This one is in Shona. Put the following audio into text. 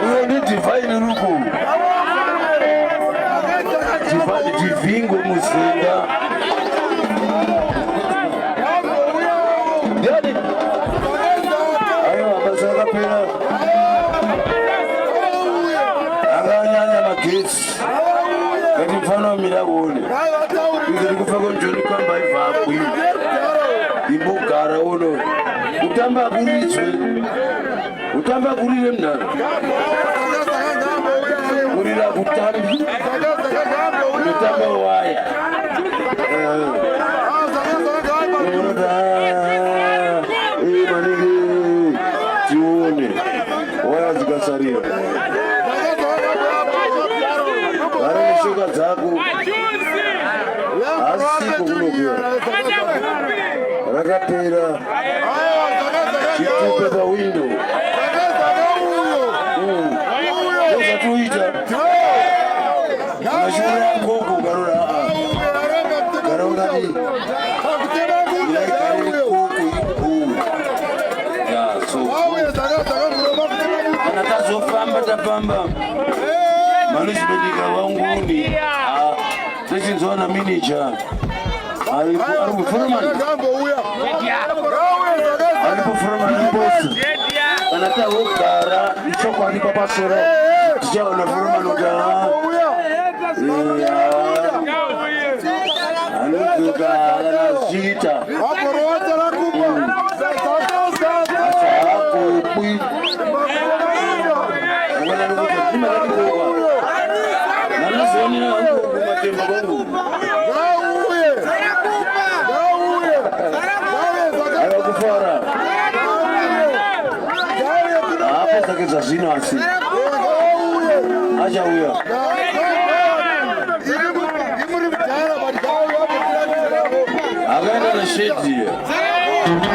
Uyo divine ruku. Divingo musinga. Ayo abasaka pera. Anganyanya magesi. Kati mfano mirabone. Ngiri kufaka njoni kwamba ivapo. Imbogara uno. Utamba kurizwe. Utamba kurire mnana. Kurira kutambi. Utamba waya. Manigi tione. Waya zikasaria. Ara shuka zako. Asiku kunokuya. Rakapera. Chitupe pa window. Tuita. Nashura koko garura. Garura ni. Ya so. Anatazo famba tapamba. Management wangu ni. Sisi nzona manager. Alipo Furman. Alipo Furman boss. Anataka ukara ichoko alipo pasoro. Sio na Furman uga. Aluka anashita. Hapo rote la kubwa. Hapo pui. Wala nuko kima kati kwa. Na zoni na kumatemba bongo. Fora. Hapo sasa zina asi. Acha huyo. Agora na shade.